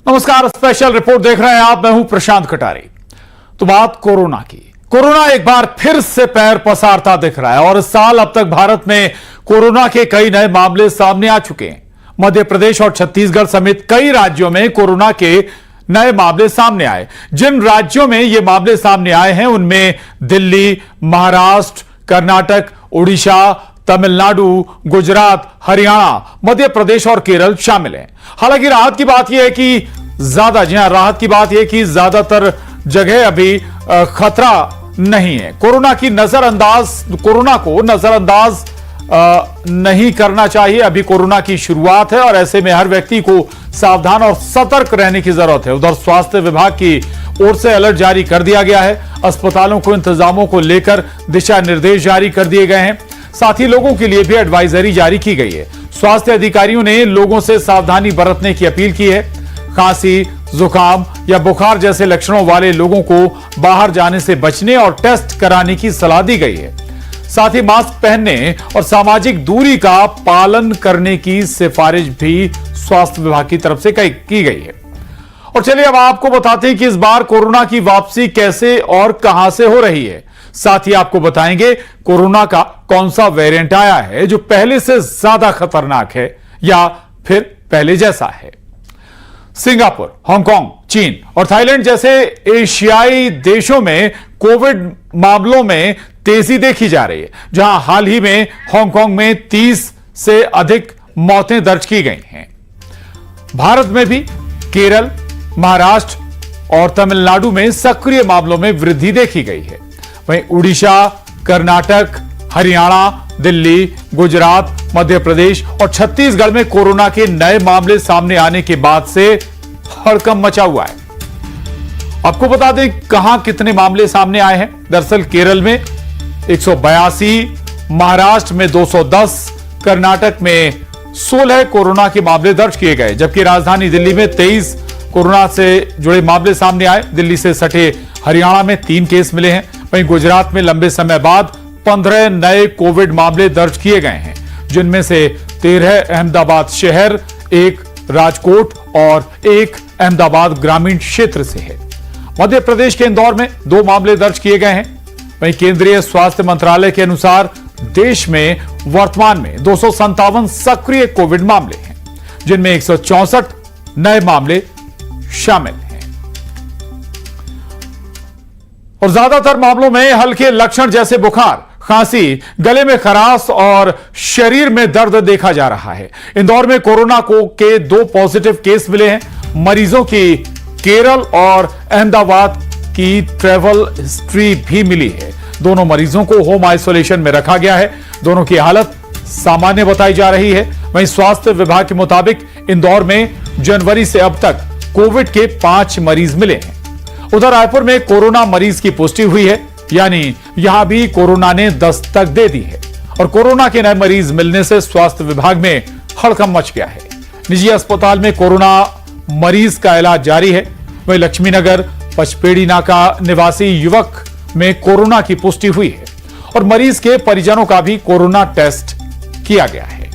नमस्कार, special report देख रहे हैं आप। मैं हूं प्रशांत कटारे। तो बात कोरोना की। कोरोना एक बार फिर से पैर पसारता दिख रहा है और इस साल अब तक भारत में कोरोना के कई नए मामले सामने आ चुके हैं। मध्य प्रदेश और छत्तीसगढ़ समेत कई राज्यों में कोरोना के नए मामले सामने आए। जिन राज्यों में ये मामले सामने आए हैं उनमें दिल्ली, महाराष्ट्र, कर्नाटक, उड़ीसा, तमिलनाडु, गुजरात, हरियाणा, मध्य प्रदेश और केरल शामिल हैं। हालांकि राहत की बात यह है कि राहत की बात यह कि ज्यादातर जगह अभी खतरा नहीं है। कोरोना को नजरअंदाज नहीं करना चाहिए। अभी कोरोना की शुरुआत है और ऐसे में हर व्यक्ति को सावधान और सतर्क रहने की जरूरत है। उधर स्वास्थ्य विभाग की ओर से अलर्ट जारी कर दिया गया है। अस्पतालों को इंतजामों को लेकर दिशा निर्देश जारी कर दिए गए हैं। साथ ही लोगों के लिए भी एडवाइजरी जारी की गई है। स्वास्थ्य अधिकारियों ने लोगों से सावधानी बरतने की अपील की है। खांसी, जुकाम या बुखार जैसे लक्षणों वाले लोगों को बाहर जाने से बचने और टेस्ट कराने की सलाह दी गई है। साथ ही मास्क पहनने और सामाजिक दूरी का पालन करने की सिफारिश भी स्वास्थ्य विभाग की तरफ से की गई है। और चलिए अब आपको बताते हैं कि इस बार कोरोना की वापसी कैसे और कहां से हो रही है। साथ ही आपको बताएंगे कोरोना का कौन सा वेरिएंट आया है जो पहले से ज्यादा खतरनाक है या फिर पहले जैसा है। सिंगापुर, हांगकांग, चीन और थाईलैंड जैसे एशियाई देशों में कोविड मामलों में तेजी देखी जा रही है, जहां हाल ही में हांगकांग में 30 से अधिक मौतें दर्ज की गई हैं। भारत में भी केरल, महाराष्ट्र और तमिलनाडु में सक्रिय मामलों में वृद्धि देखी गई है। वहीं उड़ीसा, कर्नाटक, हरियाणा, दिल्ली, गुजरात, मध्य प्रदेश और छत्तीसगढ़ में कोरोना के नए मामले सामने आने के बाद से हड़कंप मचा हुआ है। आपको बता दें कहां कितने मामले सामने आए हैं। दरअसल केरल में 182, महाराष्ट्र में 210, कर्नाटक में 16 कोरोना के मामले दर्ज किए गए, जबकि राजधानी दिल्ली में 23 कोरोना से जुड़े मामले सामने आए। दिल्ली से सटे हरियाणा में 3 केस मिले हैं। वहीं गुजरात में लंबे समय बाद 15 नए कोविड मामले दर्ज किए गए हैं, जिनमें से 13 अहमदाबाद शहर, 1 राजकोट और 1 अहमदाबाद ग्रामीण क्षेत्र से है। मध्य प्रदेश के इंदौर में 2 मामले दर्ज किए गए हैं। वहीं केंद्रीय स्वास्थ्य मंत्रालय के अनुसार देश में वर्तमान में 257 सक्रिय कोविड मामले हैं, जिनमें 164 नए मामले शामिल हैं। और ज्यादातर मामलों में हल्के लक्षण जैसे बुखार, खांसी, गले में खराश और शरीर में दर्द देखा जा रहा है। इंदौर में कोरोना के 2 पॉजिटिव केस मिले हैं। मरीजों की केरल और अहमदाबाद की ट्रैवल हिस्ट्री भी मिली है। दोनों मरीजों को होम आइसोलेशन में रखा गया है। दोनों की हालत सामान्य बताई जा रही है। वहीं स्वास्थ्य विभाग के मुताबिक इंदौर में जनवरी से अब तक कोविड के 5 मरीज मिले हैं। उधर रायपुर में कोरोना मरीज की पुष्टि हुई है, यानी यहां भी कोरोना ने दस्तक दे दी है। और कोरोना के नए मरीज मिलने से स्वास्थ्य विभाग में हड़कंप मच गया है। निजी अस्पताल में कोरोना मरीज का इलाज जारी है। वहीं लक्ष्मीनगर पचपेड़ी नाका निवासी युवक में कोरोना की पुष्टि हुई है और मरीज के परिजनों का भी कोरोना टेस्ट किया गया है।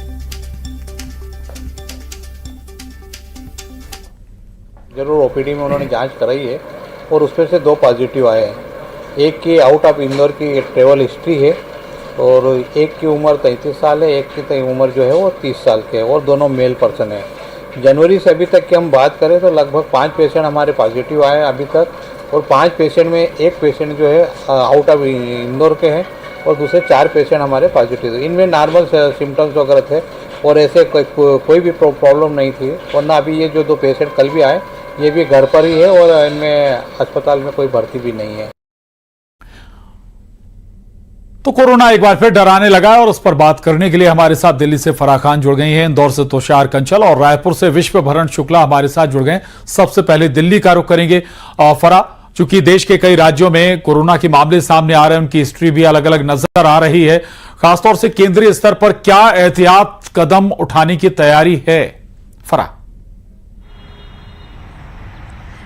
जरूर ओपीडी में उन्होंने जांच कराई है और उसमें से 2 पॉजिटिव आए हैं। एक की आउट ऑफ इंदौर की ट्रेवल हिस्ट्री है और एक की उम्र 33 साल है, एक की उम्र जो है वो 30 साल के है और दोनों मेल पर्सन है। जनवरी से अभी तक की हम बात करें तो लगभग 5 पेशेंट हमारे पॉजिटिव आए अभी तक और 5 पेशेंट में एक पेशेंट जो है आउट ऑफ इंदौर के हैं और दूसरे 4 पेशेंट हमारे पॉजिटिव है। इनमें नॉर्मल सिम्टम्स वगैरह थे और ऐसे कोई भी प्रॉब्लम नहीं थी। वरना अभी ये जो 2 पेशेंट कल भी आए ये भी घर पर ही है और इनमें अस्पताल में कोई भर्ती भी नहीं है। तो कोरोना एक बार फिर डराने लगा है और उस पर बात करने के लिए हमारे साथ दिल्ली से फराह खान जुड़ गई हैं, इंदौर से तुषार कंचल और रायपुर से विश्वभरण शुक्ला हमारे साथ जुड़ गए। सबसे पहले दिल्ली का रुख करेंगे। फराह, चूंकि देश के कई राज्यों में कोरोना के मामले सामने आ रहे हैं, उनकी हिस्ट्री भी अलग अलग नजर आ रही है। खासतौर से केंद्रीय स्तर पर क्या एहतियात कदम उठाने की तैयारी है? फराह।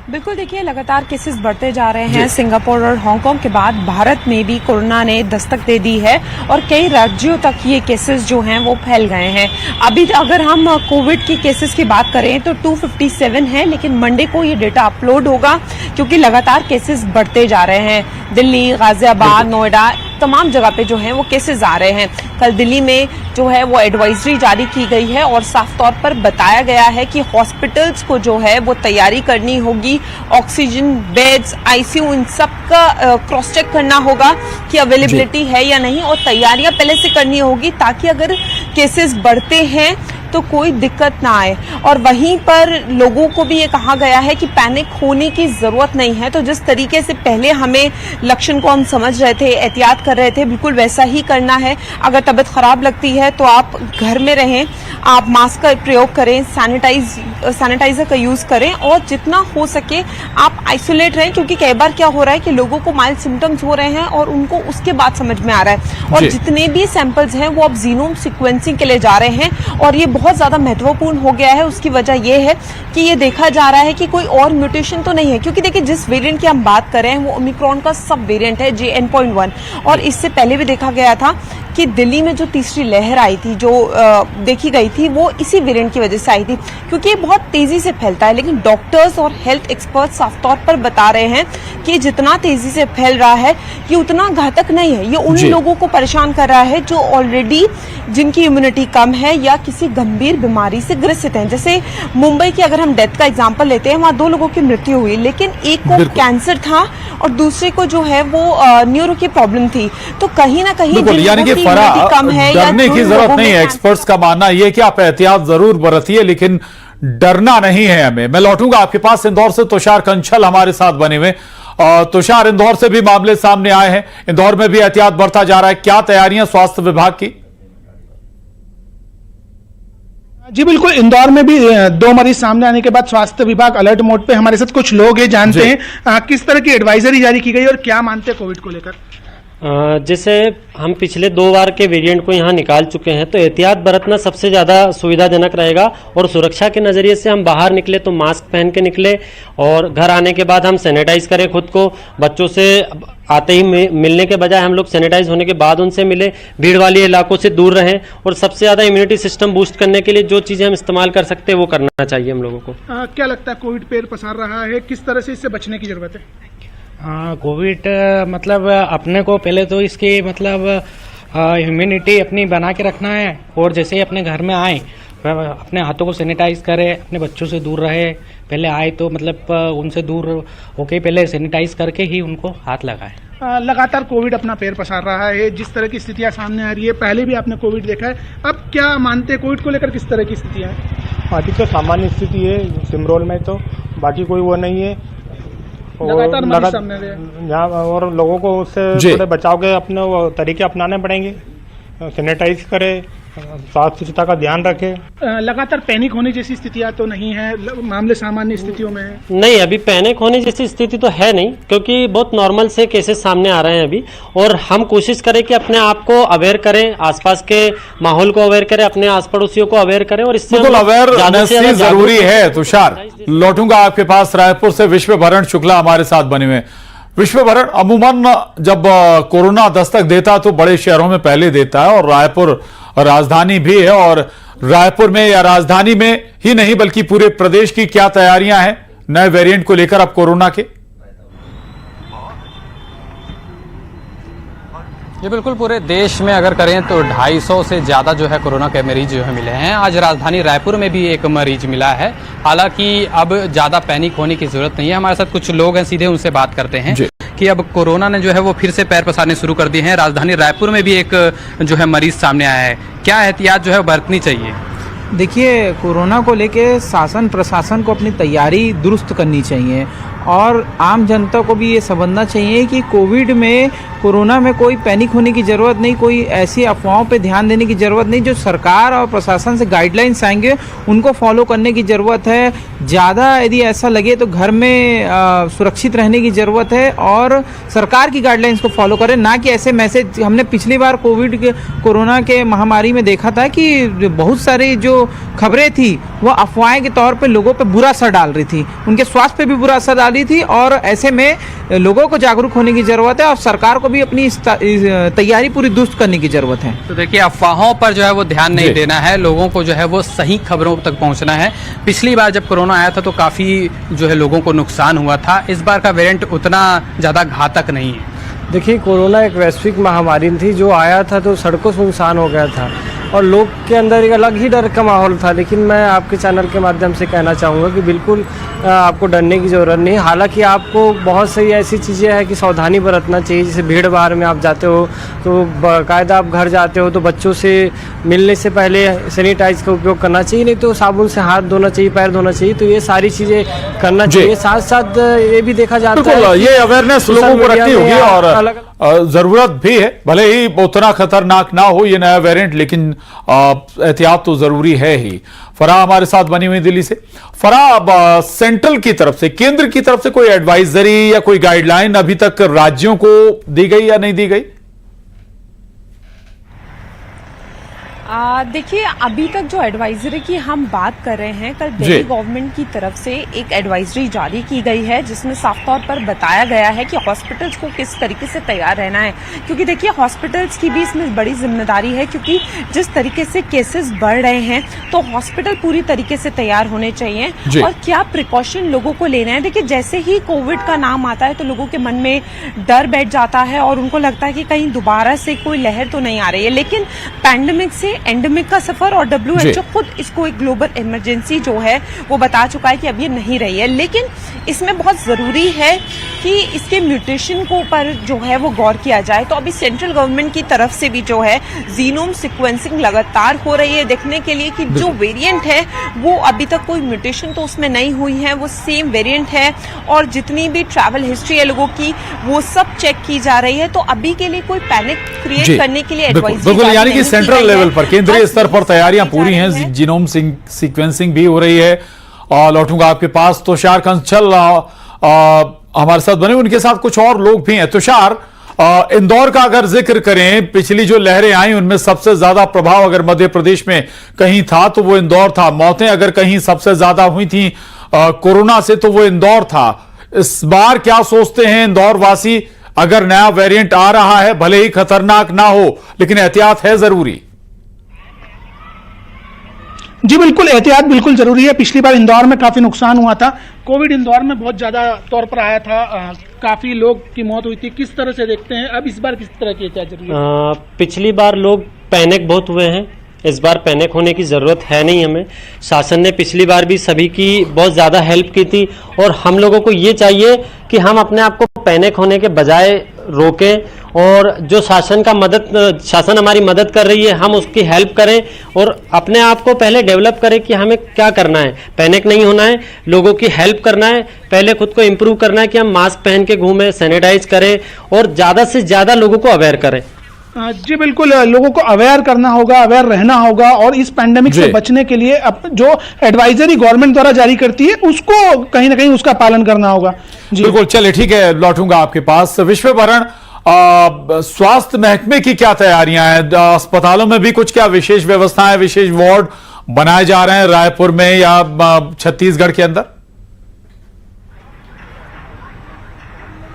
बिल्कुल, देखिए लगातार केसेस बढ़ते जा रहे हैं। सिंगापुर और हांगकांग के बाद भारत में भी कोरोना ने दस्तक दे दी है और कई राज्यों तक ये केसेस जो हैं वो फैल गए हैं। अभी अगर हम कोविड की केसेस की बात करें तो 257 है, लेकिन मंडे को ये डेटा अपलोड होगा क्योंकि लगातार केसेस बढ़ते जा रहे हैं। दिल्ली, गाजियाबाद, नोएडा, तमाम जगह पे जो है वो केसेस आ रहे हैं। कल दिल्ली में जो है वो एडवाइजरी जारी की गई है और साफ तौर पर बताया गया है कि हॉस्पिटल्स को जो है वो तैयारी करनी होगी, ऑक्सीजन बेड्स, आईसीयू, इन सब का क्रॉस चेक करना होगा कि अवेलेबिलिटी है या नहीं, और तैयारियां पहले से करनी होगी ताकि अगर केसेस बढ़ते हैं तो कोई दिक्कत ना आए। और वहीं पर लोगों को भी ये कहा गया है कि पैनिक होने की जरूरत नहीं है। तो जिस तरीके से पहले हमें लक्षण को हम समझ रहे थे, एहतियात कर रहे थे, बिल्कुल वैसा ही करना है। अगर तबीयत खराब लगती है तो आप घर में रहें, आप मास्क का प्रयोग करें, सैनिटाइजर का यूज करें और जितना हो सके आप आइसोलेट रहें, क्योंकि कई बार क्या हो रहा है कि लोगों को माइल्ड सिम्टम्स हो रहे हैं और उनको उसके बाद समझ में आ रहा है। और जितने भी सैंपल्स हैं वो अब जीनोम सीक्वेंसिंग के लिए जा रहे हैं और ये बहुत ज्यादा महत्वपूर्ण हो गया है। उसकी वजह यह है कि ये देखा जा रहा है कि कोई और म्यूटेशन तो नहीं है, क्योंकि देखिए जिस वेरिएंट की हम बात कर रहे हैं वो ओमिक्रॉन का सब वेरिएंट है JN.1, और इससे पहले भी देखा गया था कि दिल्ली में जो तीसरी लहर आई थी, जो देखी गई थी, वो इसी वेरिएंट की वजह से आई थी, क्योंकि ये बहुत तेजी से फैलता है। लेकिन डॉक्टर्स और हेल्थ एक्सपर्ट साफ तौर पर बता रहे हैं कि जितना तेजी से फैल रहा है ये उतना घातक नहीं है। ये उन लोगों को परेशान कर रहा है जो ऑलरेडी जिनकी इम्यूनिटी कम है या किसी गंभीर बीमारी से ग्रसित हैं। जैसे मुंबई की अगर हम डेथ का एग्जाम्पल लेते हैं, वहां 2 लोगों की मृत्यु हुई, लेकिन एक को कैंसर था और दूसरे को जो है वो न्यूरो की प्रॉब्लम थी। तो कहीं ना कहीं कम है, डरने की जरूरत नहीं है। एक्सपर्ट्स का मानना यह कि आप एहतियात जरूर बरतिए, लेकिन डरना नहीं है हमें। मैं लौटूंगा आपके पास इंदौर से, तुषार कंछल हमारे साथ बने हुए। तुषार, इंदौर से भी मामले सामने आए हैं, इंदौर में भी एहतियात बढ़ता जा रहा है, क्या तैयारियां स्वास्थ्य विभाग की? जी बिल्कुल, इंदौर में भी 2 मरीज सामने आने के बाद स्वास्थ्य विभाग अलर्ट मोड पे। हमारे साथ कुछ लोग हैं, जानते हैं किस तरह की एडवाइजरी जारी की गई और क्या मानते हैं कोविड को लेकर। जैसे हम पिछले 2 बार के वेरिएंट को यहाँ निकाल चुके हैं, तो एहतियात बरतना सबसे ज़्यादा सुविधाजनक रहेगा। और सुरक्षा के नज़रिए से हम बाहर निकले तो मास्क पहन के निकले, और घर आने के बाद हम सैनिटाइज करें खुद को। बच्चों से आते ही मिलने के बजाय हम लोग सैनिटाइज होने के बाद उनसे मिले, भीड़ वाले इलाकों से दूर रहें, और सबसे ज़्यादा इम्यूनिटी सिस्टम बूस्ट करने के लिए जो चीज़ें हम इस्तेमाल कर सकते हैं वो करना चाहिए हम लोगों को। क्या लगता है कोविड पैर पसार रहा है, किस तरह से इससे बचने की जरूरत है? कोविड मतलब अपने को पहले तो इसकी मतलब इम्यूनिटी अपनी बना के रखना है, और जैसे ही अपने घर में आए अपने हाथों को सैनिटाइज करें, अपने बच्चों से दूर रहे, पहले आए तो मतलब उनसे दूर होके पहले सैनिटाइज करके ही उनको हाथ लगाएं। लगातार कोविड अपना पैर पसार रहा है, जिस तरह की स्थितियां सामने आ रही है, पहले भी आपने कोविड देखा है, अब क्या मानते हैं कोविड को लेकर किस तरह की स्थितियां हैं? अभी तो सामान्य स्थिति है सिमरोल में, तो बाकी कोई वो नहीं है। लगातार सामने आ रहे हैं और लोगों को उससे थोड़े बचाव के अपने तरीके अपनाने पड़ेंगे। सैनिटाइज करें, साफ स्वच्छता का ध्यान रखें। लगातार पैनिक होने जैसी स्थितियां तो नहीं है, मामले सामान्य स्थितियों में है? नहीं, अभी पैनिक होने जैसी स्थिति तो है नहीं, क्योंकि बहुत नॉर्मल से केसेस सामने आ रहे हैं अभी। और हम कोशिश करें कि अपने आप को अवेयर करें, आसपास के माहौल को अवेयर करें, अपने आस पड़ोसियों को अवेयर करें, और इससे अवेयरनेस जरूरी है। तुषार, लौटूंगा आपके पास, रायपुर से विश्वभरण शुक्ला हमारे साथ बने हुए। विश्वभरण, अमूमन जब कोरोना दस्तक देता तो बड़े शहरों में पहले देता है, और रायपुर राजधानी भी है, और रायपुर में या राजधानी में ही नहीं बल्कि पूरे प्रदेश की क्या तैयारियां हैं नए वेरिएंट को लेकर अब कोरोना के? ये बिल्कुल पूरे देश में अगर करें तो 250 से ज़्यादा जो है कोरोना के मरीज जो है मिले हैं। आज राजधानी रायपुर में भी एक मरीज मिला है। हालांकि अब ज़्यादा पैनिक होने की ज़रूरत नहीं है। हमारे साथ कुछ लोग हैं, सीधे उनसे बात करते हैं कि अब कोरोना ने जो है वो फिर से पैर पसारने शुरू कर दिए हैं। राजधानी रायपुर में भी एक जो है मरीज सामने आया है। क्या एहतियात जो है बरतनी चाहिए? देखिए, कोरोना को लेके शासन प्रशासन को अपनी तैयारी दुरुस्त करनी चाहिए, और आम जनता को भी ये समझना चाहिए कि कोरोना में कोई पैनिक होने की ज़रूरत नहीं, कोई ऐसी अफवाहों पे ध्यान देने की ज़रूरत नहीं। जो सरकार और प्रशासन से गाइडलाइंस आएंगे उनको फॉलो करने की ज़रूरत है। ज़्यादा यदि ऐसा लगे तो घर में सुरक्षित रहने की ज़रूरत है, और सरकार की गाइडलाइंस को फॉलो करें, ना कि ऐसे मैसेज। हमने पिछली बार कोरोना के महामारी में देखा था कि बहुत सारे जो खबरें थी वो अफवाहें के तौर पे लोगों पे बुरा असर डाल रही थी, उनके स्वास्थ्य पे भी बुरा असर डाल रही थी। और ऐसे में लोगों को जागरूक होने की ज़रूरत है और सरकार को भी अपनी इस तैयारी पूरी दुरुस्त करने की ज़रूरत है। तो देखिए, अफवाहों पर जो है वो ध्यान नहीं देना है, लोगों को जो है वो सही खबरों तक पहुंचना है। पिछली बार जब कोरोना आया था तो काफ़ी जो है लोगों को नुकसान हुआ था, इस बार का वेरिएंट उतना ज़्यादा घातक नहीं है। देखिए, कोरोना एक वैश्विक महामारी थी, जो आया था तो सड़कों सुनसान हो गया था और लोग के अंदर एक अलग ही डर का माहौल था। लेकिन मैं आपके चैनल के माध्यम से कहना चाहूँगा कि बिल्कुल आपको डरने की ज़रूरत नहीं। हालांकि आपको बहुत सी ऐसी चीज़ें हैं कि सावधानी बरतना चाहिए। जैसे भीड़ भाड़ में आप जाते हो तो बाकायदा आप घर जाते हो तो बच्चों से मिलने से पहले सैनिटाइज का उपयोग करना चाहिए, नहीं तो साबुन से हाथ धोना चाहिए, पैर धोना चाहिए। तो ये सारी चीज़ें करना चाहिए। साथ साथ ये भी देखा जाता है ये अवेयरनेस लोगों को रखनी होगी और जरूरत भी है, भले ही उतना खतरनाक ना हो ये नया वेरिएंट, लेकिन एहतियात तो जरूरी है ही। फराह हमारे साथ बनी हुई दिल्ली से। फराह, सेंट्रल की तरफ से, केंद्र की तरफ से कोई एडवाइजरी या कोई गाइडलाइन अभी तक राज्यों को दी गई या नहीं दी गई? देखिए, अभी तक जो एडवाइजरी की हम बात कर रहे हैं, कल दिल्ली गवर्नमेंट की तरफ से एक एडवाइजरी जारी की गई है जिसमें साफ तौर पर बताया गया है कि हॉस्पिटल्स को किस तरीके से तैयार रहना है। क्योंकि देखिए, हॉस्पिटल्स की भी इसमें बड़ी जिम्मेदारी है, क्योंकि जिस तरीके से केसेस बढ़ रहे हैं तो हॉस्पिटल पूरी तरीके से तैयार होने चाहिए और क्या प्रिकॉशन लोगों को लेना है। देखिए, जैसे ही कोविड का नाम आता है तो लोगों के मन में डर बैठ जाता है और उनको लगता है कि कहीं दोबारा से कोई लहर तो नहीं आ रही है। लेकिन पैंडेमिक से एंडेमिक का सफर और WHO खुद इसको एक ग्लोबल इमरजेंसी जो है वो बता चुका है कि अब ये नहीं रही है। लेकिन इसमें बहुत जरूरी है कि इसके म्यूटेशन को ऊपर जो है वो गौर किया जाए। तो अभी सेंट्रल गवर्नमेंट की तरफ से भी जो है जीनोम सीक्वेंसिंग लगातार हो रही है देखने के लिए कि जो वेरिएंट है वो अभी तक कोई म्यूटेशन तो उसमें नहीं हुई है, वो सेम वेरिएंट है और जितनी भी ट्रैवल हिस्ट्री है लोगों की वो सब चेक की जा रही है। तो अभी के लिए कोई पैनिक क्रिएट करने के लिए एडवाइजरी यानी कि सेंट्रल लेवल पर, केंद्रीय स्तर पर तैयारियां पूरी हैं, जीनोम सीक्वेंसिंग भी हो रही है। और लौटूंगा आपके पास, तुषार कंसल हमारे साथ बने, उनके साथ कुछ और लोग भी हैं। तुषार, इंदौर का अगर जिक्र करें, पिछली जो लहरें आई उनमें सबसे ज्यादा प्रभाव अगर मध्य प्रदेश में कहीं था तो वो इंदौर था। मौतें अगर कहीं सबसे ज्यादा हुई थी कोरोना से तो वो इंदौर था। इस बार क्या सोचते हैं इंदौर वासी? अगर नया वेरिएंट आ रहा है, भले ही खतरनाक ना हो लेकिन एहतियात है जरूरी। जी बिल्कुल, एहतियात बिल्कुल जरूरी है। पिछली बार इंदौर में काफी नुकसान हुआ था, कोविड इंदौर में बहुत ज्यादा तौर पर आया था, काफी लोग की मौत हुई थी। किस तरह से देखते हैं अब इस बार, किस तरह की एहतियात जरूरी है? पिछली बार लोग पैनिक बहुत हुए हैं, इस बार पैनिक होने की ज़रूरत है नहीं हमें। शासन ने पिछली बार भी सभी की बहुत ज़्यादा हेल्प की थी और हम लोगों को ये चाहिए कि हम अपने आप को पैनिक होने के बजाय रोकें और जो शासन हमारी मदद कर रही है हम उसकी हेल्प करें और अपने आप को पहले डेवलप करें कि हमें क्या करना है। पैनिक नहीं होना है, लोगों की हेल्प करना है, पहले खुद को इम्प्रूव करना है कि हम मास्क पहन के घूमें, सैनिटाइज करें और ज़्यादा से ज़्यादा लोगों को अवेयर करें। जी बिल्कुल, लोगों को अवेयर करना होगा, अवेयर रहना होगा और इस पैंडेमिक से बचने के लिए जो एडवाइजरी गवर्नमेंट द्वारा जारी करती है उसको कहीं ना कहीं उसका पालन करना होगा। जी बिल्कुल, चलिए ठीक है, लौटूंगा आपके पास। विश्वभरण, स्वास्थ्य महकमे की क्या तैयारियां हैं? अस्पतालों में भी कुछ क्या विशेष व्यवस्थाएं, विशेष वार्ड बनाए जा रहे हैं रायपुर में या छत्तीसगढ़ के अंदर?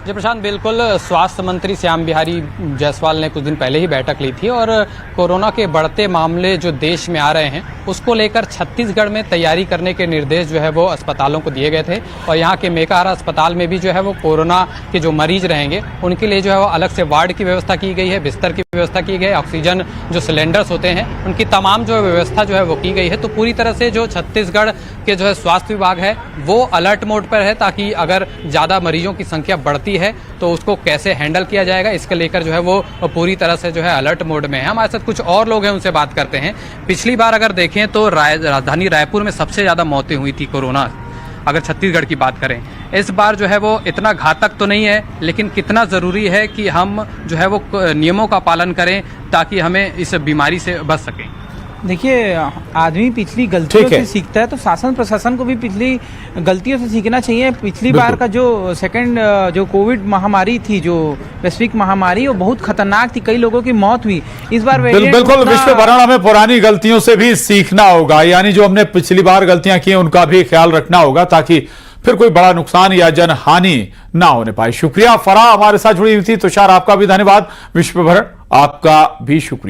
जी प्रशांत, बिल्कुल, स्वास्थ्य मंत्री श्याम बिहारी जायसवाल ने कुछ दिन पहले ही बैठक ली थी और कोरोना के बढ़ते मामले जो देश में आ रहे हैं उसको लेकर छत्तीसगढ़ में तैयारी करने के निर्देश जो है वो अस्पतालों को दिए गए थे। और यहाँ के मेकाहारा अस्पताल में भी जो है वो कोरोना के जो मरीज रहेंगे उनके लिए जो है वो अलग से वार्ड की व्यवस्था की गई है, बिस्तर की व्यवस्था की गई है, ऑक्सीजन जो सिलेंडर्स होते हैं उनकी तमाम जो व्यवस्था जो है वो की गई है। तो पूरी तरह से जो छत्तीसगढ़ के जो है स्वास्थ्य विभाग है वो अलर्ट मोड पर है, ताकि अगर ज़्यादा मरीजों की संख्या बढ़ती है तो उसको कैसे हैंडल किया जाएगा इसके लेकर जो है वो पूरी तरह से जो है अलर्ट मोड में है। हमारे साथ कुछ और लोग हैं, उनसे बात करते हैं। पिछली बार अगर देखें तो राजधानी रायपुर में सबसे ज़्यादा मौतें हुई थी कोरोना, अगर छत्तीसगढ़ की बात करें। इस बार जो है वो इतना घातक तो नहीं है, लेकिन कितना ज़रूरी है कि हम जो है वो नियमों का पालन करें ताकि हमें इस बीमारी से बच सकें। देखिए, आदमी पिछली गलतियों ठीक है। से सीखता है, तो शासन प्रशासन को भी पिछली गलतियों से सीखना चाहिए। पिछली बार का जो सेकंड जो कोविड महामारी थी, जो वैश्विक महामारी, वो बहुत खतरनाक थी, कई लोगों की मौत हुई। इस बार बिल्कुल विश्व भरण हमें पुरानी गलतियों से भी सीखना होगा, यानी जो हमने पिछली बार गलतियां की उनका भी ख्याल रखना होगा ताकि फिर कोई बड़ा नुकसान या जनहानि ना होने पाए। शुक्रिया फराह हमारे साथ जुड़ी हुई थी। तुषार आपका भी धन्यवाद। विश्व भरण आपका भी शुक्रिया।